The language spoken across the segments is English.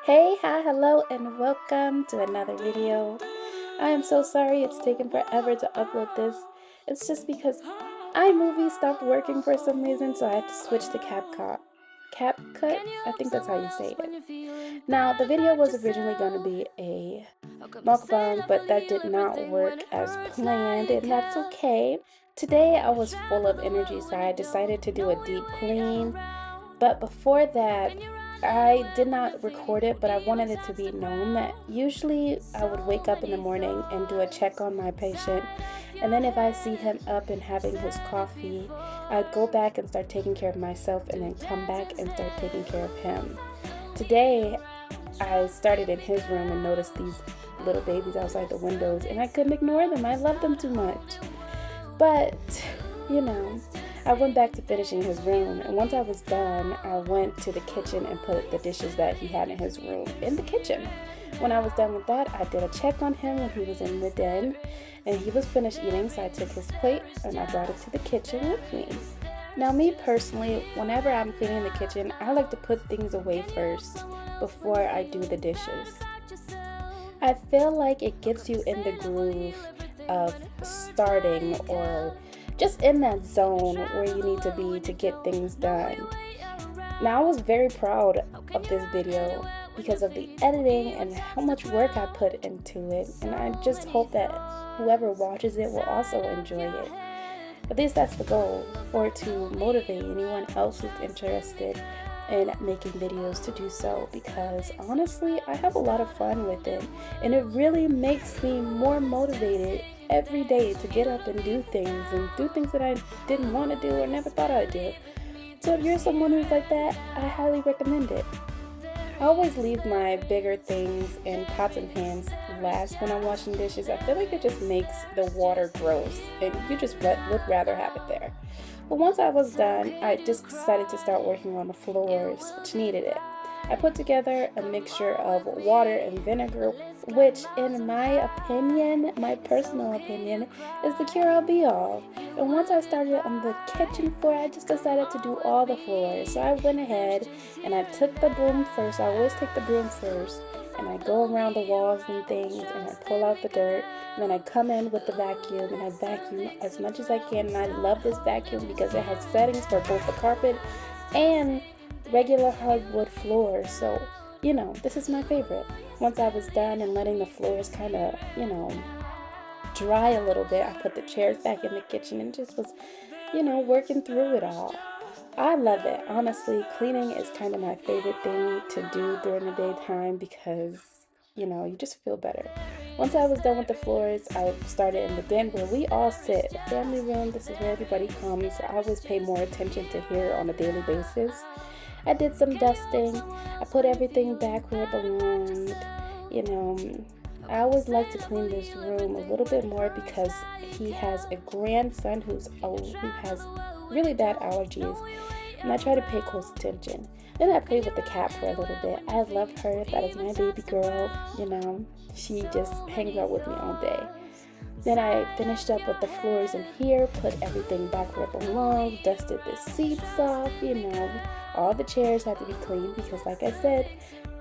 Hey, hi, hello, and welcome to another video. I am so sorry it's taken forever to upload this. It's just because iMovie stopped working for some reason, so I had to switch to CapCut. CapCut? I think that's how you say it. Now, the video was originally going to be a mukbang, but that did not work as planned, and that's okay. Today, I was full of energy, so I decided to do a deep clean. But before that, I did not record it, but I wanted it to be known that usually I would wake up in the morning and do a check on my patient. And then if I see him up and having his coffee, I'd go back and start taking care of myself and then come back and start taking care of him. Today, I started in his room and noticed these little babies outside the windows, and I couldn't ignore them. I love them too much. But, you know, I went back to finishing his room, and once I was done, I went to the kitchen and put the dishes that he had in his room in the kitchen. When I was done with that, I did a check on him when he was in the den, and he was finished eating, so I took his plate and I brought it to the kitchen with me. Now, me personally, whenever I'm cleaning the kitchen, I like to put things away first before I do the dishes. I feel like it gets you in the groove of starting or just in that zone where you need to be to get things done. Now, I was very proud of this video because of the editing and how much work I put into it, and I just hope that whoever watches it will also enjoy it. At least that's the goal, for it to motivate anyone else who's interested in making videos to do so, because honestly, I have a lot of fun with it, and it really makes me more motivated every day to get up and do things that I didn't want to do or never thought I'd do. So if you're someone who's like that, I highly recommend it. I always leave my bigger things in pots and pans last when I'm washing dishes. I feel like it just makes the water gross, and you just would rather have it there. But once I was done, I just decided to start working on the floors, which needed it. I put together a mixture of water and vinegar, which in my personal opinion, is the cure-all be-all. And once I started on the kitchen floor, I just decided to do all the floors. So I went ahead and I took the broom first. I always take the broom first. And I go around the walls and things and I pull out the dirt. And then I come in with the vacuum and I vacuum as much as I can. And I love this vacuum because it has settings for both the carpet and regular hardwood floors. So, this is my favorite. Once I was done and letting the floors kind of, dry a little bit, I put the chairs back in the kitchen and just was, working through it all. I love it. Honestly, cleaning is kind of my favorite thing to do during the daytime because, you just feel better. Once I was done with the floors, I started in the den where we all sit. The family room, this is where everybody comes. So I always pay more attention to here on a daily basis. I did some dusting. I put everything back where it belonged. You know, I always like to clean this room a little bit more because he has a grandson who has really bad allergies, and I try to pay close attention. Then I played with the cat for a little bit. I love her. That is my baby girl. She just hangs out with me all day. Then I finished up with the floors in here, put everything back where it belongs, dusted the seats off, all the chairs had to be cleaned because, like I said,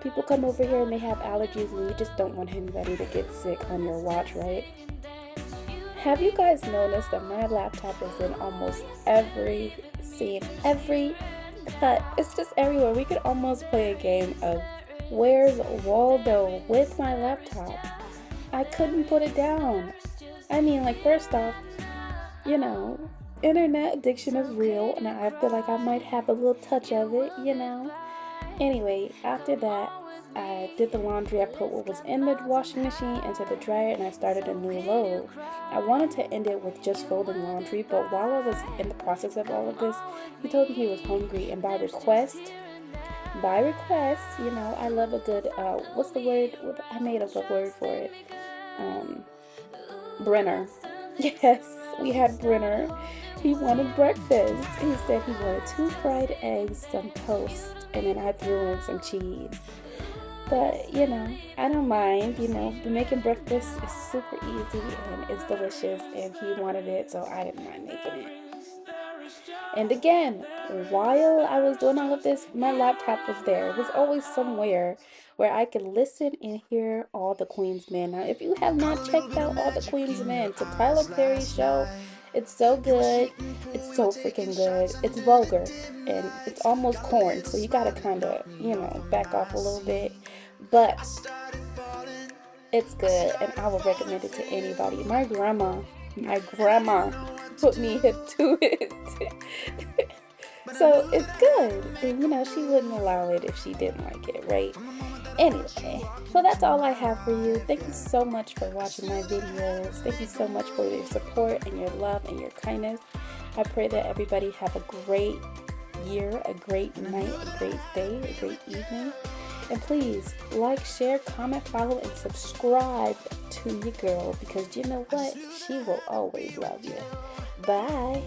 people come over here and they have allergies and you just don't want anybody to get sick on your watch, right? Have you guys noticed that my laptop is in almost every scene, every cut? It's just everywhere. We could almost play a game of Where's Waldo with my laptop. I couldn't put it down. I mean, like, first off, internet addiction is real, and I feel like I might have a little touch of it. Anyway, after that, I did the laundry. I put what was in the washing machine into the dryer, and I started a new load. I wanted to end it with just folding laundry, but while I was in the process of all of this, he told me he was hungry, and by request, I love a good, what's the word? I made up a word for it. Um, Brenner. Yes, we had Brenner. He wanted breakfast. He said he wanted 2 fried eggs, some toast, and then I threw in some cheese. But, I don't mind. Making breakfast is super easy and it's delicious, and he wanted it, so I didn't mind making it. And again, while I was doing all of this, my laptop was there. It was always somewhere where I can listen and hear all the Queen's Men. Now, if you have not checked out All the Queen's Men, it's a Tyler Perry show. It's so good. It's so freaking good. It's vulgar and it's almost corn, so you gotta kind of, back off a little bit. But it's good, and I would recommend it to anybody. My grandma put me into it. So it's good. And she wouldn't allow it if she didn't like it, right? Anyway, well, that's all I have for you. Thank you so much for watching my videos. Thank you so much for your support and your love and your kindness. I pray that everybody have a great year, a great night, a great day, a great evening. And please like, share, comment, follow, and subscribe to your girl, because you know what? She will always love you. Bye.